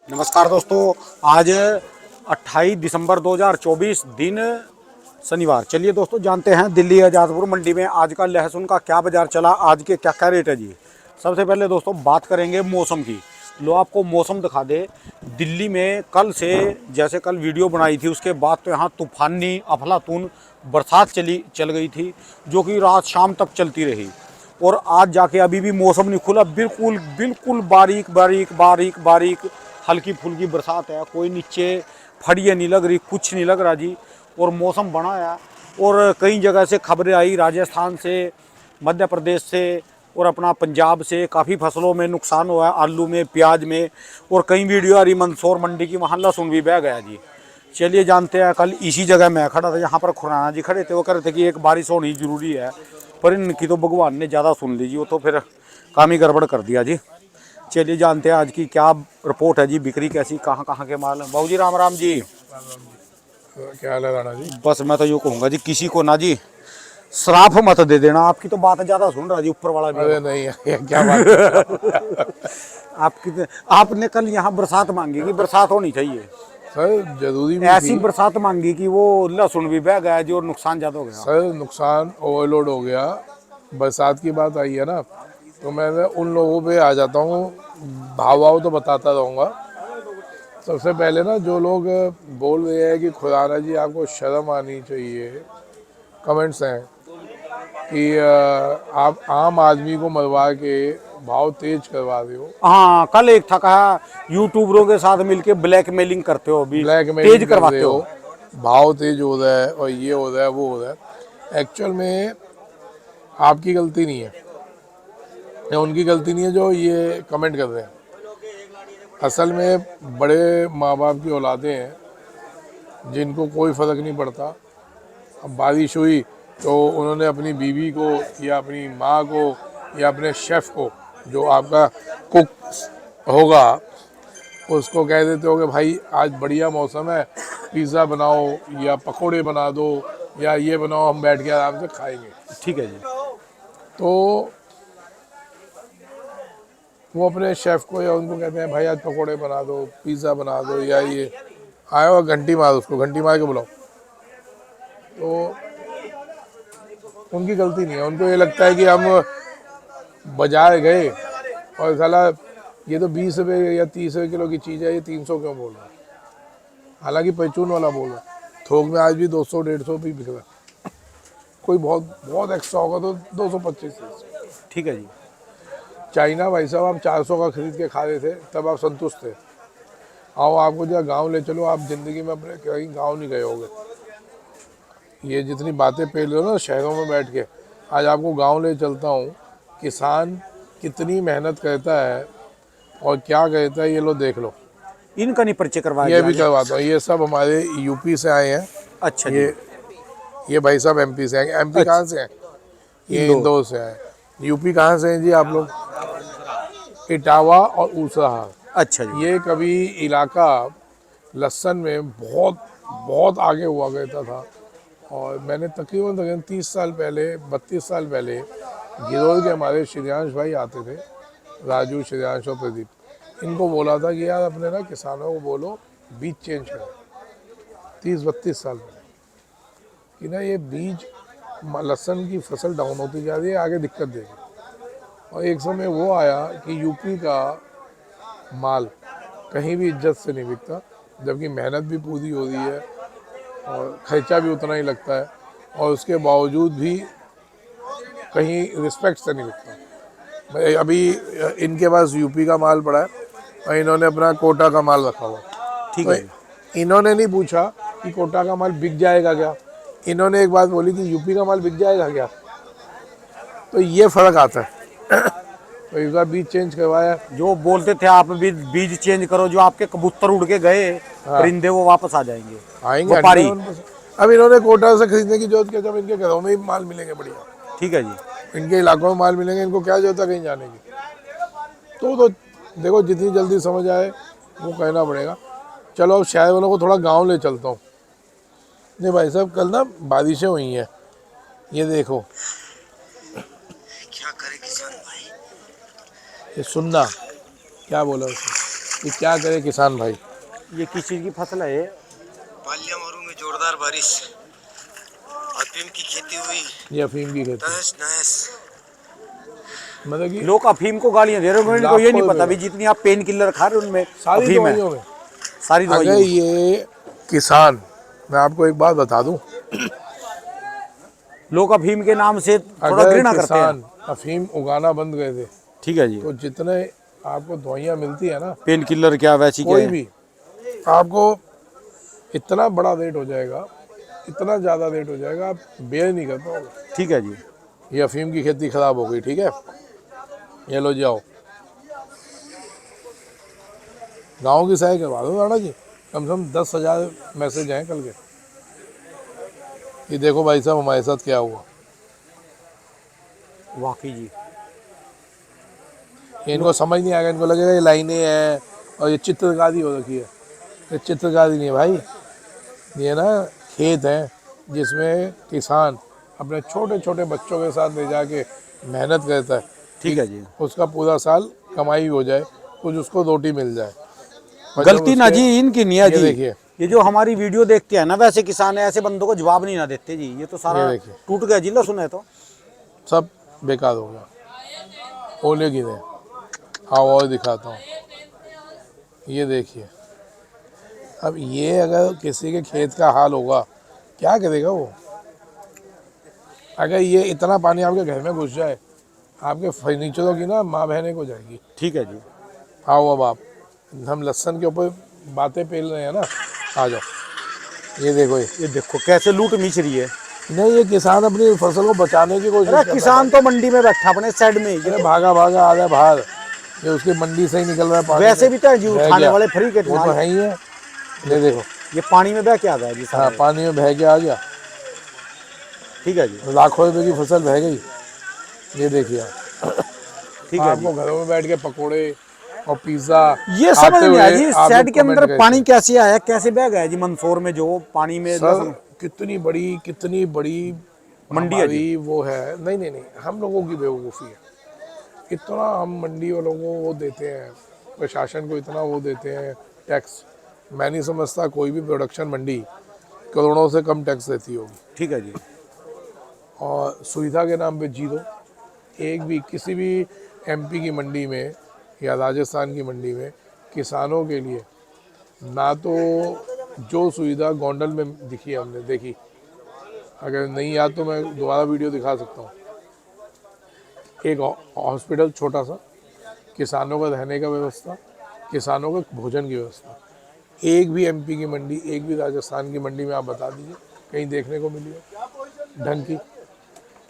नमस्कार दोस्तों, आज 28 दिसंबर 2024 दिन शनिवार। चलिए दोस्तों जानते हैं दिल्ली आज़ादपुर मंडी में आज का लहसुन का क्या बाजार चला, आज के क्या क्या रेट है जी। सबसे पहले दोस्तों बात करेंगे मौसम की। लो आपको मौसम दिखा दे। दिल्ली में कल से, जैसे कल वीडियो बनाई थी उसके बाद तो यहाँ तूफानी अफलातून बरसात चल गई थी, जो कि रात शाम तक चलती रही। और आज जाके अभी भी मौसम नहीं खुला, बिल्कुल बिल्कुल बारीक बारीक बारीक बारीक हल्की फुल्की बरसात है। कोई नीचे फड़ियाँ नहीं लग रही, कुछ नहीं लग रहा जी। और मौसम बना है। और कई जगह से खबरें आई, राजस्थान से, मध्य प्रदेश से और अपना पंजाब से काफ़ी फसलों में नुकसान हुआ है, आलू में, प्याज में। और कई वीडियो आ रही मंदसौर मंडी की, वहाँ लहसुन भी बह गया जी। चलिए जानते हैं। कल इसी जगह मैं खड़ा था, यहाँ पर खुराना जी खड़े थे। वो कह रहे थे कि एक बारिश होनी जरूरी है, पर इनकी तो भगवान ने ज़्यादा सुन ली जी, वो तो फिर काम ही गड़बड़ कर दिया जी। चलिए जानते हैं आज की क्या रिपोर्ट है जी, बिक्री कैसी, कहाँ कहाँ के माल है। बाबू जी राम राम जी। क्या हाल है राणा जी? बस मैं तो यूँ कहूँगा जी, किसी को ना जी श्राप मत दे देना। आपकी तो बात ज़्यादा सुन रहा जी, ऊपर वाला भी। अरे नहीं ये क्या बात है? आपकी आपने कल यहाँ बरसात मांगी कि बरसात होनी चाहिए, सर जरूरी भी ऐसी थी। बरसात मांगी कि वो लहसुन भी बह गया जी और नुकसान ज़्यादा हो गया। सर नुकसान ओवरलोड हो गया। बरसात की बात आई है ना, तो मैं उन लोगों पे आ जाता हूँ। भाव तो बताता रहूँगा। सबसे पहले ना, जो लोग बोल रहे हैं कि खुराना जी आपको शर्म आनी चाहिए, कमेंट्स हैं कि आप आम आदमी को मरवा के भाव तेज करवा रहे हो, हाँ, कल एक था कहा यूट्यूबरों के साथ मिलके ब्लैकमेलिंग करते हो, अभी ब्लैकमेलिंग तेज कर रहे करवाते हो, हो। भाव तेज हो रहा है और ये हो रहा है वो हो रहा है। एक्चुअल में आपकी गलती नहीं है या उनकी गलती नहीं है जो ये कमेंट कर रहे हैं। असल में बड़े माँ बाप की औलादें हैं जिनको कोई फ़र्क नहीं पड़ता। अब बारिश हुई तो उन्होंने अपनी बीवी को या अपनी माँ को या अपने शेफ़ को, जो आपका कुक होगा, उसको कह देते हो कि भाई आज बढ़िया मौसम है, पिज़्ज़ा बनाओ या पकोड़े बना दो या ये बनाओ, हम बैठ के आराम से खाएंगे। ठीक है जी। तो वो अपने शेफ़ को या उनको कहते हैं भाई आज पकोड़े बना दो, पिज़्ज़ा बना दो या ये आया हुआ, घंटी मार, उसको घंटी मार के बुलाओ। तो उनकी गलती नहीं है। उनको ये लगता है कि हम बाजार गए और साला ये तो 20 रुपये या 30 रुपये किलो की चीज़ है, ये 300 क्यों बोल रहा है। हालांकि परचून वाला बोल रहा है, थोक में आज भी 200 150 भी बिक रहा है। कोई बहुत बहुत एक्स्ट्रा होगा तो 225। ठीक है जी। चाइना भाई साहब आप 400 का खरीद के खा रहे थे, तब आप संतुष्ट थे। आओ आपको जहाँ गांव ले चलो, आप ज़िंदगी में अपने कहीं गांव नहीं गए होगे। ये जितनी बातें पेल रहे हो ना शहरों में बैठ के, आज आपको गांव ले चलता हूँ। किसान कितनी मेहनत करता है और क्या कहता है, ये लो देख लो। इनका नहीं परिचय करवाया ये जी भी आज? करवाता हूँ। ये सब हमारे यूपी से आए हैं। अच्छा जी। ये भाई साहब एमपी से आए। एमपी अच्छा, कहाँ से हैं? ये इंदौर। इंदौर से आए। यूपी कहाँ से हैं जी आप लोग? इटावा और ऊसरहार। अच्छा जी। ये कभी इलाका लहसुन में बहुत बहुत आगे हुआ करता था। और मैंने तकरीबन 30 साल पहले, 32 साल पहले, गिरोल के हमारे श्रेयांश भाई आते थे, राजू, श्रेयांश और प्रदीप। इनको बोला था कि यार अपने ना किसानों को बोलो बीज चेंज करें। 30-32 साल पहले कि ना ये बीज, लहसुन की फसल डाउन होती जा रही है, आगे दिक्कत देगी। और एक समय वो आया कि यूपी का माल कहीं भी इज्जत से नहीं बिकता, जबकि मेहनत भी पूरी हो रही है और खर्चा भी उतना ही लगता है, और उसके बावजूद भी कहीं रिस्पेक्ट से नहीं बिकता। अभी इनके पास यूपी का माल पड़ा है और इन्होंने अपना कोटा का माल रखा हुआ। ठीक तो है जी। इन्होंने नहीं पूछा कि कोटा का माल बिक जाएगा क्या, इन्होंने एक बात बोली कि यूपी का माल बिक जाएगा क्या। तो ये फ़र्क आता है। तो इस बार बीज चेंज करवाया। जो बोलते थे आप भी बीज चेंज करो, जो आपके कबूतर उड़ के गए परिंदे वो वापस आ जाएंगे आएंगे व्यापारी। 100%। अब इन्होंने कोटा से खरीदने की जरूरत क्या, जब इनके घरों में ही माल मिलेंगे बढ़िया, ठीक है जी। इनके इलाकों में माल मिलेंगे, इनको क्या जरूरत है कहीं जाने की। तो देखो जितनी जल्दी समझ आए वो कहना पड़ेगा। चलो अब शहर वालों को थोड़ा गांव ले चलता हूँ। नहीं भाई साहब, कल ना बारिशें हुई हैं, ये देखो, क्या करे किसान भाई। ये सुनना क्या बोला उसने। कि क्या करे किसान भाई। ये किस चीज़ की फसल है ये? बालियामारू में जोरदार बारिश, अफीम की खेती हुई, ये अफीम की खेती, तहस नहस। मतलब कि लोग अफीम को गालियां दे रहे हो, इनको ये लाखों नहीं रुपए पता का भी जितनी आप पेन किलर खा रहे हो उनमें सारी अफीम है, दवाइयों में। सारी अगर दवाइयों में। ये किसान, मैं आपको एक बात बता दूं, लोग अफीम के नाम से थोड़ा अगर घृणा करते हैं। किसान अफीम उगाना बंद कर दे ठीक है जी। तो जितने आपको दवाइयाँ मिलती है ना, पेन किलर क्या वैसी क्या कोई है? भी आपको इतना बड़ा रेट हो जाएगा, इतना ज़्यादा रेट हो जाएगा, आप बेयर नहीं कर पाओगे। ठीक है जी। ये अफीम की खेती खराब हो गई, ठीक है, ये लो जाओ गाँव की सहाय करवा दो राणा जी, कम से कम 10,000 मैसेज हैं कल के। ये देखो भाई साहब हमारे साथ क्या हुआ। वाकई जी। इनको समझ नहीं आएगा, इनको लगेगा ये लाइनें हैं और ये चित्रकारी हो रखी है। ये चित्रकारी नहीं है भाई, ये ना खेत है जिसमें किसान अपने छोटे छोटे बच्चों के साथ ले जाके मेहनत करता है ठीक कि है जी। उसका पूरा साल कमाई हो जाए, कुछ उसको रोटी मिल जाए। और जब गलती ना उसके- जी इनकी नहीं है ये जी। देखिए, ये जो हमारी वीडियो देख के है ना, वैसे किसान है, ऐसे बंदों को जवाब नहीं ना देते जी। ये तो ये सारा देखिए टूट गया जी, लहसुन है तो। सब बेकार हो गया, ओले गिरे। आओ और दिखाता हूँ, ये देखिए। अब ये अगर किसी के खेत का हाल होगा, क्या करेगा वो? अगर ये इतना पानी आपके घर में घुस जाए, आपके फर्नीचरों की ना माँ बहने को जाएगी। ठीक है जी। आओ अब आप, हम लहसन के ऊपर बातें पेल रहे हैं ना, आ जाओ। ये देखो ये देखो कैसे लूट मिच रही है। नहीं, ये किसान अपनी फसल को बचाने की कोशिश अरे कर रहा किसान तो मंडी में बैठा अपने साइड में। है। अरे भागा भागा आ रहा है बाहर, ये उसकी मंडी से ही निकल रहा है पानी वैसे में। भी तो जी बह उठाने गया। वाले फ्री के वो तो है ही है, ये देखो। ये पानी में बह के आ गया जी हाँ, सारा। पानी में बह के आ गया, ठीक है जी। लाखों रुपए की फसल बह गई। ये देखिए आप। ठीक है जी। आपको घरों में बैठ के पकोड़े और पिज्जा ये समझ आते नहीं आया हुए जी, आप शेड लोग के कमेंट अंदर करते पानी हैं। कैसे आया, कैसे बह गया जी मंदसौर में जो पानी में सर लहसुन। कितनी बड़ी मंडी है जी। हमारी वो है। नहीं नहीं नहीं, हम लोगों की बेवकूफ़ी है। इतना हम मंडी वालों को वो देते हैं, प्रशासन को इतना वो देते हैं टैक्स। मैं नहीं समझता कोई भी प्रोडक्शन मंडी करोड़ों से कम टैक्स देती होगी। ठीक है जी। और सुविधा के नाम पे जीरो। एक भी किसी भी एमपी की मंडी में या राजस्थान की मंडी में किसानों के लिए ना तो जो सुविधा गोंडल में दिखी है, हमने देखी, अगर नहीं याद तो मैं दोबारा वीडियो दिखा सकता हूँ। एक हॉस्पिटल छोटा सा, किसानों का रहने का व्यवस्था, किसानों का भोजन की व्यवस्था। एक भी एमपी की मंडी, एक भी राजस्थान की मंडी में आप बता दीजिए कहीं देखने को मिली है ढंग की।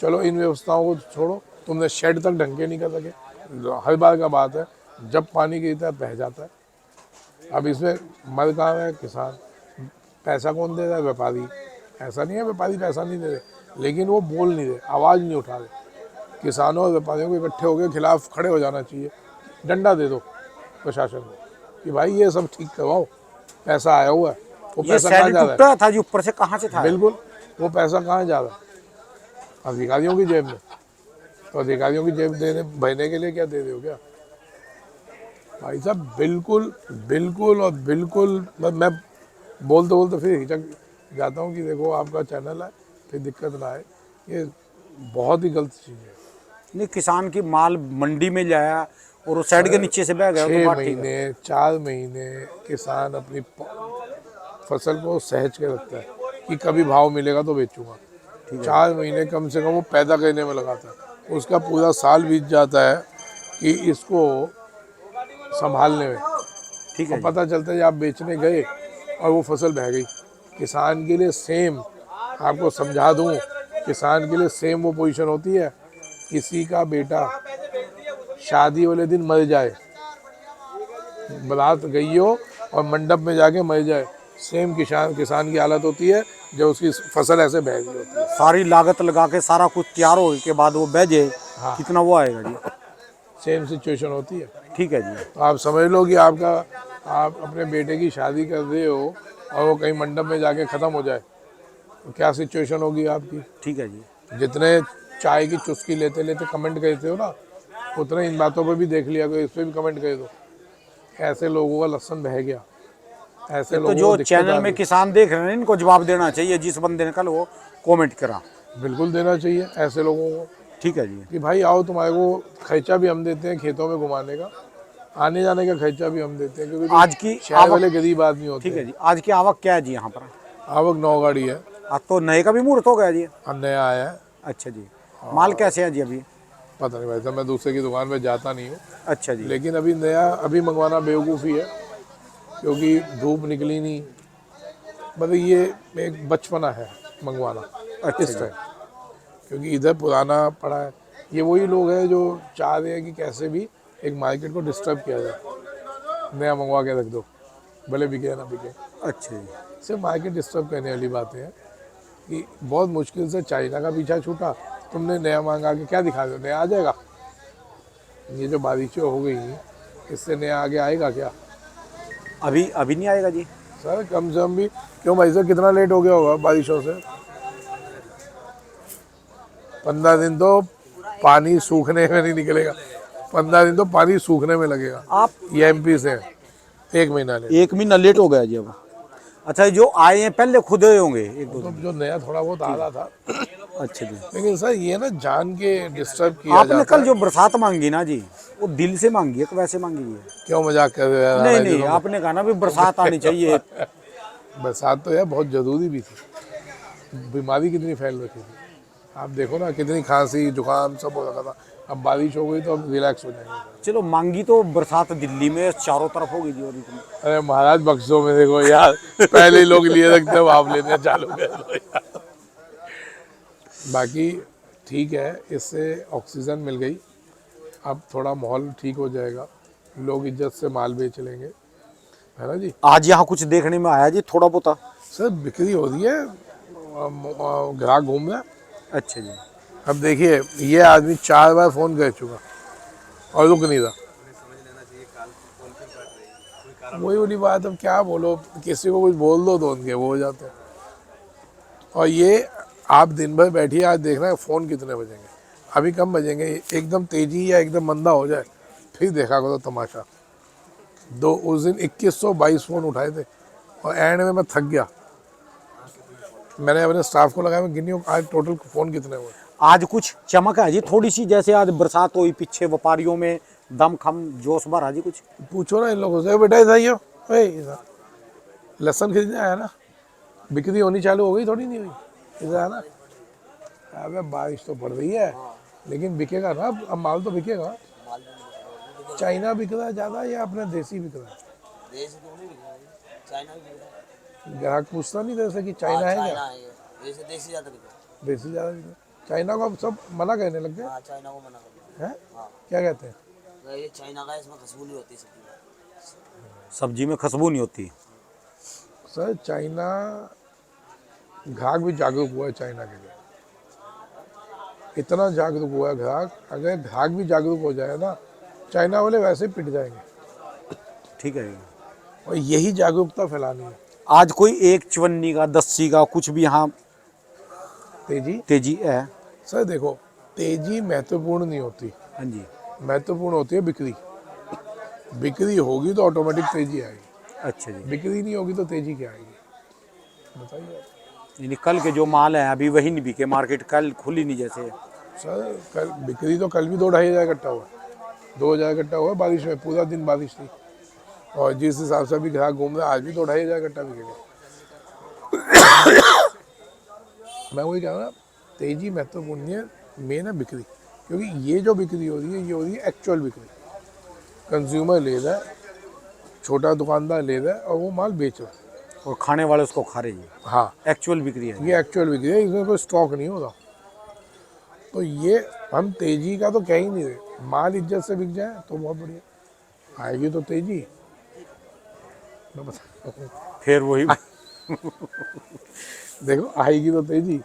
चलो इन व्यवस्थाओं को छोड़ो, तुमने शेड तक ढंग के नहीं कर सके। हर बार का बात है, जब पानी गिरता है बह जाता है। अब इसमें मर कहाँ है किसान, पैसा कौन दे रहा है? व्यापारी। ऐसा नहीं है व्यापारी पैसा नहीं दे रहे, लेकिन वो बोल नहीं रहे, आवाज़ नहीं उठा रहे। किसानों और व्यापारियों को इकट्ठे होकर खिलाफ खड़े हो जाना चाहिए। डंडा दे दो प्रशासन को कि भाई ये सब ठीक करवाओ, पैसा आया हुआ है। वो ये पैसा कहाँ शेड जा रहा है? टूटा था जी, ऊपर से कहाँ से था? बिल्कुल, वो पैसा कहाँ जा रहा है? अधिकारियों की जेब में। तो अधिकारियों की जेब देने बहने के लिए क्या दे रहे हो क्या भाई साहब? बिल्कुल बिल्कुल और बिल्कुल। मैं बोलते बोलते फिर हिचक जाता हूँ कि देखो आपका चैनल है, फिर दिक्कत ना आए। ये बहुत ही गलत चीज़ है। नहीं, किसान की माल मंडी में जाया और उस साइड के नीचे से बह गया तो 6 बात ठीक है। महीने 4 महीने किसान अपनी फसल को सहज के रखता है कि कभी भाव मिलेगा तो बेचूंगा। 4 महीने कम से कम वो पैदा करने में लगाता है। उसका पूरा साल बीत जाता है कि इसको संभालने में। ठीक और है जी। पता चलता है आप बेचने गए और वो फसल बह गई। किसान के लिए सेम, आपको समझा दूं, किसान के लिए सेम वो पोजीशन होती है, किसी का बेटा शादी वाले दिन मर जाए, बारात गई हो और मंडप में जाके मर जाए, सेम किसान की हालत होती है जब उसकी फसल ऐसे बह गई होती है। सारी लागत लगा के सारा कुछ तैयार हो के बाद वो बह जाए, हाँ। कितना वो आएगा जी। सेम सिचुएशन होती है। ठीक है जी। तो आप समझ लो कि आप अपने बेटे की शादी कर रहे हो और वो कहीं मंडप में जाके ख़त्म हो जाए तो क्या सिचुएशन होगी आपकी? ठीक है जी। जितने चाय की चुस्की लेते लेते कमेंट करते हो ना, उतने इन बातों पर भी देख लिया करो, इस पर भी कमेंट कर दो ऐसे लोगों का लहसुन बह गया, ऐसे तो लोगों जो को दिक्कत चैनल आ में गई। किसान देख रहे हैं इनको जवाब देना चाहिए, जिस बंदे ने कल वो कमेंट करा। बिल्कुल देना चाहिए ऐसे लोगों को ठीक है जी। कि भाई आओ, तुम्हारे को खर्चा भी हम देते हैं खेतों में घुमाने का, आने जाने का खर्चा भी हम देते हैं, क्योंकि तुम आज की शहर आवक, वाले गरीब आदमी होते ठीक है हैं। जी, आज की आवक क्या है जी यहाँ पर? आवक 9 गाड़ी है, आज तो नए का भी मुहूर्त हो गया जी। अब नया आया है। अच्छा जी। माल कैसे है जी अभी? पता नहीं भाई साहब, मैं दूसरे की दुकान पे जाता नहीं हूँ, अच्छा जी। लेकिन अभी नया अभी मंगवाना बेवकूफ़ी है, क्योंकि धूप निकली नहीं। मतलब ये एक बचपना है मंगवाना अच्छा इस जी। टाइम, क्योंकि इधर पुराना पड़ा है। ये वही लोग हैं जो चाह रहे हैं कि कैसे भी एक मार्केट को डिस्टर्ब किया जाए, नया मंगवा के रख दो, भले बिके या ना बिके। अच्छा जी। सिर्फ मार्केट डिस्टर्ब करने वाली बातें हैं कि बहुत मुश्किल से चाइना का पीछा छूटा, तुमने नया मांगा के क्या दिखा दो, नया आ जाएगा? ये जो बारिशें हो गई इससे नया आगे आएगा क्या? अभी अभी नहीं आएगा जी। सर कम से कम भी, क्यों भाई साहब कितना लेट हो गया होगा बारिशों से? 15 दिन तो पानी सूखने में नहीं निकलेगा, 15 दिन तो पानी सूखने में लगेगा। आप ये एमपी से 1 महीना लेट। 1 महीना लेट हो गया जी अब। अच्छा, जो आए हैं पहले खुद आए होंगे 1-2 तो दिन। जो नया थोड़ा बहुत आ रहा था, अच्छा जी। लेकिन सर ये ना जान के डिस्टर्ब किया आपने जाता कल है। जो बरसात मांगी ना जी, वो दिल से मांगी है कि वैसे मांगी है? क्यों मजाक कर रहे हो यार, नहीं हमारे नहीं, दिनों में? आपने कहा ना भी बरसात आनी चाहिए। बरसात तो यार बहुत ज़रूरी भी थी, बीमारी कितनी फैल रखी थी, आप देखो ना कितनी खांसी जुकाम सब हो रखा था। अब बारिश हो गई तो अब रिलैक्स हो जाएंगे। चलो, मांगी तो बरसात दिल्ली में चारों तरफ होगी जी। और इतनी अरे महाराज बक्सों में देखो यार, पहले ही लोग लिए रखते हैं, आप लेने चालू कर दो यार। बाकी ठीक है, इससे ऑक्सीजन मिल गई, अब थोड़ा माहौल ठीक हो जाएगा, लोग इज्जत से माल बेच लेंगे, है ना जी। आज यहाँ कुछ देखने में आया जी थोड़ा बहुत? सर बिक्री हो रही है, ग्राहक घूम रहा है। अच्छा जी। अब देखिए ये आदमी 4 बार फ़ोन कर चुका और रुक नहीं रहा। वही वाली बात, अब क्या बोलो, किसी को कुछ बोल दो तो उनके वो हो जाते हैं। और ये आप दिन भर बैठिए, आज देखना है फ़ोन कितने बजेंगे, अभी कम बजेंगे, एकदम तेज़ी या एकदम मंदा हो जाए फिर देखा करो तमाशा। उस दिन 2122 फ़ोन उठाए थे और एंड में मैं थक गया, मैंने अपने स्टाफ को लगाया, मैं गिनी आज टोटल फ़ोन कितने हुए। आज कुछ चमक है जी थोड़ी सी, जैसे आज बरसात हुई, पीछे व्यापारियों में दमखम जोश भरा जी कुछ? पूछो ना इन लोगों से, बेटा इधर आइयो, लहसुन खरीदने आया ना, बिक्री होनी चालू हो गई, थोड़ी नहीं हुई, इधर आना। अबे बारिश तो पड़ रही है लेकिन बिकेगा ना, अब माल तो बिकेगा। चाइना बिक रहा है ज़्यादा या अपना देसी बिक रहा है? देसी तो नहीं बिक रहा है, चाइना भी बिक रहा है। ग्राहक पूछता नहीं जैसे कि चाइना है क्या? चाइना है ये, देसी देसी ज़्यादा बिक रहा है। देसी ज़्यादा बिक रहा है। चाइना को अब सब मना कहने लग गए हाँ, चाइना को मना कर दिया। हैं, हाँ, क्या कहते हैं? तो ये चाइना का, इसमें खुशबू नहीं होती सब्जी में। सब्जी में खुशबू नहीं होती। सर चाइना, ग्राहक भी जागरूक हुआ है चाइना के लिए, इतना जागरूक हुआ है ग्राहक, अगर ग्राहक भी जागरूक हो जाए ना, चाइना वाले वैसे ही पिट जाएंगे। ठीक है। और यही जागरूकता फैलानी है। आज कोई एक चवन्नी का, 10 का कुछ भी यहाँ तेजी, तेजी है? सर देखो, तेजी महत्वपूर्ण नहीं होती, हाँ जी। महत्वपूर्ण होती है बिक्री। बिक्री होगी तो ऑटोमेटिक तेजी आएगी, अच्छा जी। बिक्री नहीं होगी तो तेजी क्या आएगी, बताइए। यानी कल के जो माल है अभी वही नहीं बिके, मार्केट कल खुली नहीं जैसे? सर कल बिक्री तो कल भी 2-2.5 हज़ार इकट्ठा हुआ, 2 हज़ार इकट्ठा हुआ बारिश में, पूरा दिन बारिश थी, और जिस हिसाब से अभी ग्राहक घूम रहे हैं आज भी 2-2.5 हज़ार इकट्ठा बिकेगा। मैं वही कह रहा हूँ, तेजी महत्वपूर्ण नहीं है, मेन है बिक्री, क्योंकि ये जो बिक्री हो रही है ये हो रही है एक्चुअल बिक्री। कंज्यूमर ले रहा है, छोटा दुकानदार ले रहा है और वो माल बेच रहा है, और खाने वाले उसको खा रहे हैं। हाँ एक्चुअल बिक्री है। ये एक्चुअल बिक्री है, इसमें कोई स्टॉक नहीं होता। तो ये हम तेजी का तो कह ही नहीं रहे, माल इज्जत से बिक जाए तो बहुत बढ़िया, आएगी तो तेजी, मैं बता फिर वही देखो आएगी तो तेजी,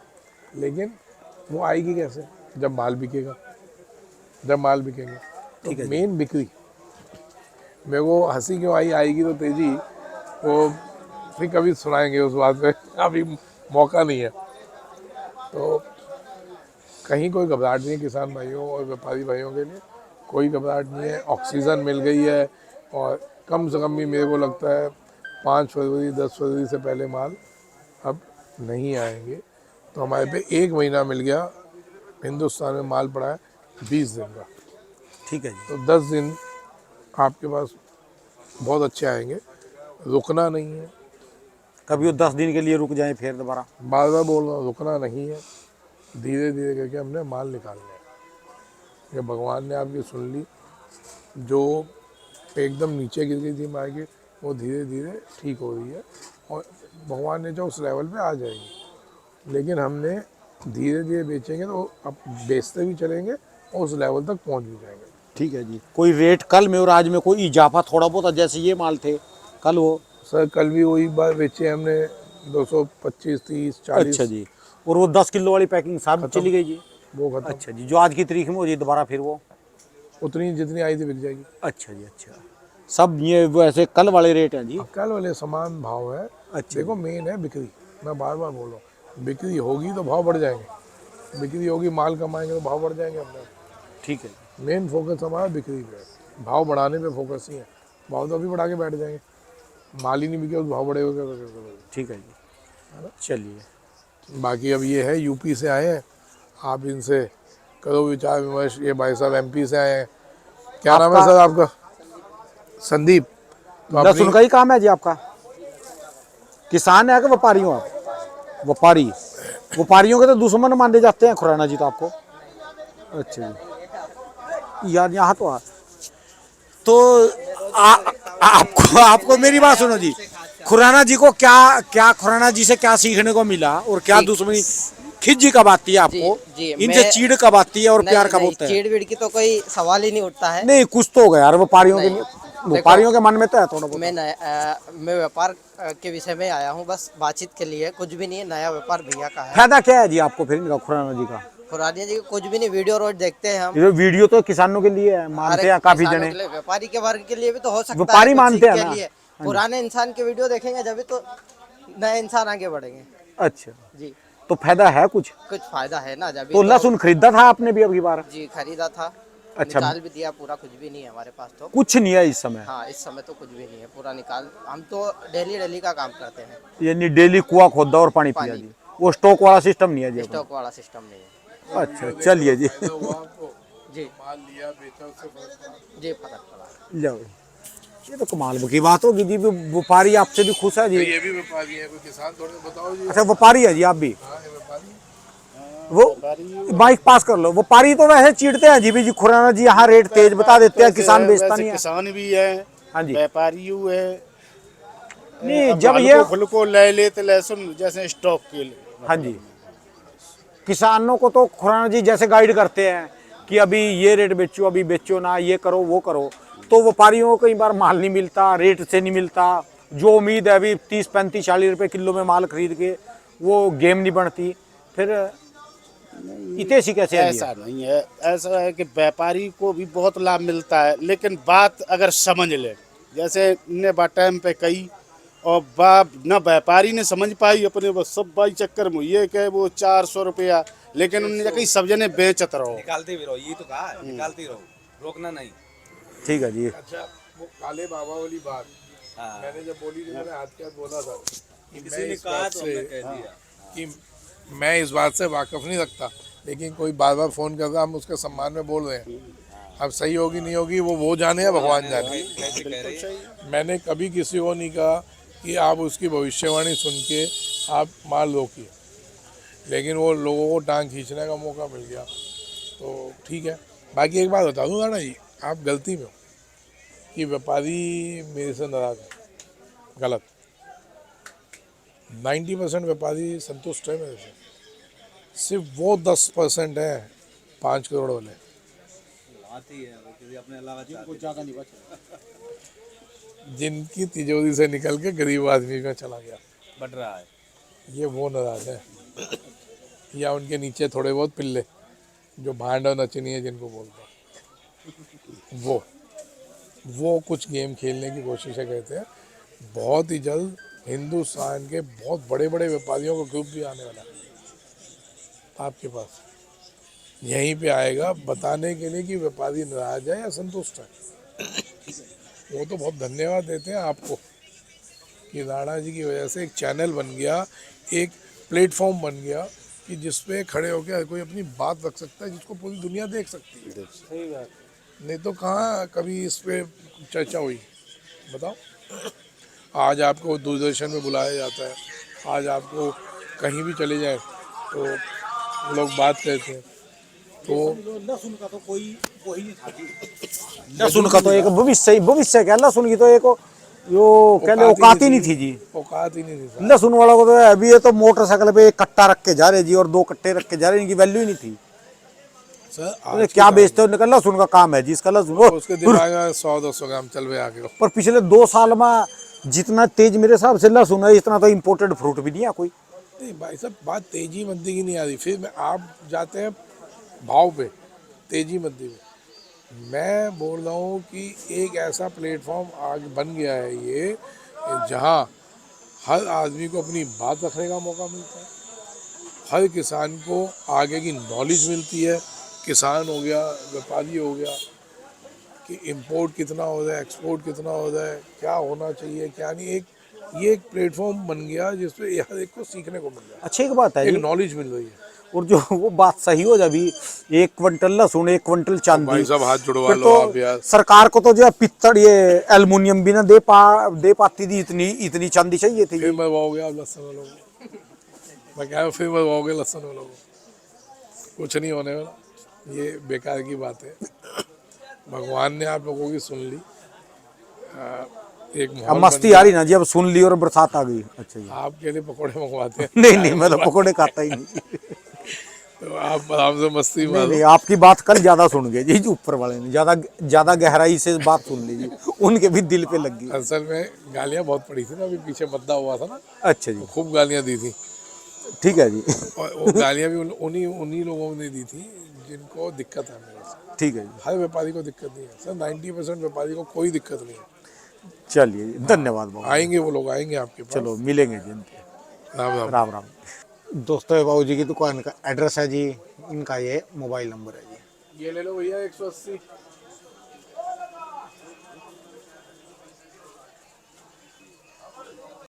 लेकिन वो आएगी कैसे? जब माल बिकेगा, जब माल बिकेंगे ठीक है तो जी। मेन बिक्री। मेरे को हंसी क्यों आई आएगी तो तेजी, वो फिर कभी सुनाएंगे उस बात पे, अभी मौका नहीं है। तो कहीं कोई घबराहट नहीं है किसान भाइयों और व्यापारी भाइयों के लिए, कोई घबराहट नहीं है, ऑक्सीजन मिल गई है और कम से कम भी मेरे को लगता है 5 फरवरी 10 फरवरी से पहले माल अब नहीं आएंगे। तो हमारे पे 1 महीना मिल गया, हिंदुस्तान में माल पड़ा है 20 दिन का। ठीक है जी। तो 10 दिन आपके पास बहुत अच्छे आएंगे, रुकना नहीं है। कभी वो 10 दिन के लिए रुक जाए फिर दोबारा। बार बार बोल रहा हूँ, रुकना नहीं है, धीरे धीरे करके हमने माल निकालना है। ये भगवान ने आपकी सुन ली, जो एकदम नीचे गिर गई थी मार्केट वो धीरे धीरे ठीक हो रही है और भगवान ने जो उस लेवल पे आ जाएगी। लेकिन हमने धीरे धीरे बेचेंगे तो अब बेचते भी चलेंगे और उस लेवल तक पहुंच भी जाएंगे। ठीक है जी। कोई रेट कल में और आज में कोई इजाफा थोड़ा बहुत, जैसे ये माल थे कल वो? सर कल भी वही बार बेचे हमने 225 30 40। अच्छा जी। और वो 10 किलो वाली पैकिंग साहब चली गई जी? वो खत्म। अच्छा जी। जो आज की तारीख में हो जी दोबारा फिर वो उतनी जितनी आई थी बिक जाएगी। अच्छा जी। अच्छा, सब ये वैसे कल वाले रेट हैं जी? कल वाले समान भाव है। अच्छा। देखो मेन है बिक्री, मैं बार बार बोल रहा हूँ, बिक्री होगी तो भाव बढ़ जाएंगे, बिक्री होगी माल कमाएंगे तो भाव बढ़ जाएंगे अपने। ठीक है। मेन फोकस हमारा बिक्री पे है, भाव बढ़ाने पे फोकस नहीं है। भाव तो अभी बढ़ा के बैठ जाएंगे, माल ही नहीं बिके तो भाव बढ़ेगा क्या? ठीक है जी। चलिए। बाकी अब ये है यूपी से आए हैं, आप इनसे करो विचार विमर्श। ये भाई साहब एमपी से आए हैं। क्या नाम है सर आपका? संदीप। तो लहसुन का ही काम है जी आपका? किसान है कि व्यापारी हो आप? व्यापारी। व्यापारियों के तो दुश्मन माने जाते हैं खुराना जी तो आपको। अच्छा जी। यार यहाँ तो आपको मेरी बात सुनो जी। खुराना जी को क्या खुराना जी से क्या सीखने को मिला और क्या दुश्मनी खिज्जी कब आती है आपको? इनसे चीड़ कब आती है और प्यार कब होता है? चीड़ वीड़ की तो कोई सवाल ही नहीं उठता है। नहीं कुछ तो होगा यार व्यापारियों के लिए, व्यापारियों के मन में तो है थोड़ा बहुत। मैं व्यापार के विषय में आया हूँ, बस बातचीत के लिए, कुछ भी नहीं है। नया व्यापार भैया का है। फायदा क्या है जी आपको फिर इनका खुराना जी का? खुराना जी कुछ भी नहीं, वीडियो रोज देखते हैं हम। ये वीडियो तो किसानों के लिए है, मानते हैं काफी किसानों जने। के लिए, व्यापारी के वर्ग के लिए भी तो हो सकता है। व्यापारी कुछ मानते सीख हैं के ना। लिए। पुराने इंसान के वीडियो देखेंगे जब तो नए इंसान आगे बढ़ेंगे। अच्छा जी। तो फायदा है कुछ? कुछ फायदा है ना। जब तो लहसुन खरीदा था आपने भी अबकी बार? जी खरीदा था। अच्छा। निकाल भी दिया पूरा, कुछ भी नहीं है हमारे पास तो। कुछ नहीं है इस समय? हाँ इस समय तो कुछ भी नहीं है, पूरा निकाल। हम तो डेली का काम करते हैं। यानी डेली कुआ खोदा और पानी पिया जी? वो स्टॉक वाला सिस्टम नहीं है जी? स्टॉक वाला सिस्टम नहीं है। अच्छा चलिए जी। जी माल लिया बेचा उससे फर्क जी फर्क पड़ा। लो ये तो कमाल की बात होगी जी। व्यापारी आपसे भी खुश है जी? ये भी व्यापारी है, कोई किसान थोड़े। बताओ जी। अच्छा व्यापारी है जी आप भी? हाँ ये व्यापारी। वो बाइक पास कर लो। व्यापारी तो वैसे चिढ़ते हैं जी भी जी खुराना जी यहाँ रेट तेज बता देते हैं, किसान बेचता नहीं है। किसान भी है, हाँ जी। व्यापारी है। नहीं अब जब ये हल्को फुल्को ले लेते लहसुन जैसे स्टॉक के लिए। हाँ जी। किसानों को तो खुराना जी जैसे गाइड करते हैं कि अभी ये रेट बेचो, अभी बेचो ना, ये करो वो करो। तो व्यापारियों को कई बार माल नहीं मिलता, रेट से नहीं मिलता। जो उम्मीद है अभी 30 35 40 रुपए किलो में माल खरीद के, वो गेम नहीं बनती। फिर इतने सी कैसे? ऐसा नहीं है, ऐसा है कि व्यापारी को भी बहुत लाभ मिलता है, लेकिन बात अगर समझ ले, जैसे ने बा टाइम पे कही और बाप न व्यापारी ने समझ पाई अपने, वो सब बाई चक्कर में ये कहे वो 400 रुपया, लेकिन उन्होंने कही सब जने बेचत रहो। निकालते भी रहो, ये तो कहा है, निकालते रहो, रोकना नहीं। ठीक है जी। अच्छा वो काले बाबा वाली बात मैंने जब बोली थी, मैंने हाथ के हाथ बोला था कि किसी ने कहा तो हमने कह दिया कि मैं इस बात से वाकिफ नहीं रखता, लेकिन कोई बार बार फ़ोन कर रहा, हम उसके सम्मान में बोल रहे हैं। अब सही होगी नहीं होगी वो जाने या भगवान जाने। मैंने कभी किसी को नहीं कहा कि आप उसकी भविष्यवाणी सुन के आप माल रोकिए, लेकिन वो लोगों को टांग खींचने का मौका मिल गया तो ठीक है। बाकी एक बात बता दूँ राणा जी, आप गलती में हो कि व्यापारी मेरे से नाराज है, गलत। 90% व्यापारी संतुष्ट है मेरे से, सिर्फ वो 10% है 5 करोड़ वाले। आती है अपने अलावा ज़्यादा नहीं बचा, जिनकी तिजोरी से निकल के गरीब आदमी में चला गया, बढ़ रहा है। ये वो नाराज है। या उनके नीचे थोड़े बहुत पिल्ले जो भांड और नचनी है जिनको बोलते हैं, वो कुछ गेम खेलने की कोशिशें करते हैं। बहुत ही जल्द हिंदुस्तान के बहुत बड़े बड़े व्यापारियों का ग्रुप भी आने वाला है आपके पास। यहीं पे आएगा बताने के लिए कि व्यापारी नाराज है या संतुष्ट है। वो तो बहुत धन्यवाद देते हैं आपको कि राणा जी की वजह से एक चैनल बन गया, एक प्लेटफॉर्म बन गया कि जिस पे खड़े होकर हर कोई अपनी बात रख सकता है, जिसको पूरी दुनिया देख सकती है। सही बात। नहीं तो कहाँ कभी इस पे चर्चा हुई, बताओ। आज आपको दूरदर्शन में बुलाया जाता है, आज आपको कहीं भी चले जाए तो लोग बात करते हैं। तो लहसुन का तो कोई वही नहीं था। लहसुन का तो एक भविष्य क्या, लहसुन की तो एक यो कह ले औकात ही नहीं थी जी। औकात ही नहीं थी। लहसुन वाला को तो अभी ये तो मोटरसाइकिल पे एक कट्टा रख के जा रहे जी और 2 कट्टे रख के जा रहे, इनकी वैल्यू ही नहीं थी। सर अरे क्या बेचते हो, निकल लहसुन का काम है जी, इसका लहसुन उसके दिमाग में 100-200 ग्राम चल रहे आगे। पर पिछले 2 साल में जितना तेज मेरे हिसाब से लहसुन है, इतना तो इम्पोर्टेड फ्रूट भी नहीं है कोई। नहीं भाई साहब, बात तेजी मंदी की नहीं आ रही। फिर मैं आप जाते हैं भाव पे, तेजी मंदी में। मैं बोल रहा हूँ कि एक ऐसा प्लेटफॉर्म आगे बन गया है ये, जहाँ हर आदमी को अपनी बात रखने का मौका मिलता है, हर किसान को आगे की नॉलेज मिलती है। किसान हो गया, व्यापारी हो गया, कि इंपोर्ट कितना हो रहा है, एक्सपोर्ट कितना हो रहा है, क्या होना चाहिए क्या नहीं। ये एक प्लेटफॉर्म बन गया जिसपे हर एक को सीखने को मिल रहा है, अच्छी एक बात है एक जी। नॉलेज मिल रही है। और जो वो बात सही हो जाए, 1 क्विंटल लहसुन 1 क्विंटल चांदी, भाई साहब हाथ जुड़वा फिर लो आप यार। तो सरकार को तो जो है पित्तड़ ये एल्युमिनियम भी ना दे पाती थी, इतनी चांदी चाहिए थी। फिर मरवाओगे आप लहसुन वालों को, मैं कह रहा हूँ फिर मरवाओगे लहसुन वालों को। कुछ नहीं होने वाला, ये बेकार की बात है। भगवान ने आप लोगों की सुन ली। एक अब माहौल मस्ती बन आ रही ना जी, अब सुन ली और बरसात आ गई। अच्छा जी। गया। आपके लिए पकौड़े मंगवाते हैं। नहीं मैं तो पकोड़े खाता ही नहीं। तो आप आराम से मस्ती नहीं मारो। आपकी बात कल ज्यादा सुन गए जी, ऊपर वाले ने ज्यादा गहराई से बात सुन ली जी, उनके भी दिल पे लग गई। असल में गालियाँ बहुत पड़ी थी ना, अभी पीछे बद्दा हुआ था ना, अच्छा जी, खूब गालियाँ दी थी। ठीक है जी। और वो गालियाँ भी उन्हीं लोगों ने दी थी जिनको दिक्कत है मेरे से। ठीक है जी, हर व्यापारी को दिक्कत नहीं है सर, 90% व्यापारी को कोई दिक्कत नहीं है। चलिए धन्यवाद बाबू। आएंगे वो लोग, आएंगे आपके पास। चलो मिलेंगे जी इनके। राम राम। राम राम। दोस्तों ये बाबू जी की दुकान का एड्रेस है जी, इनका ये मोबाइल नंबर है जी। ये ले लो भैया 180।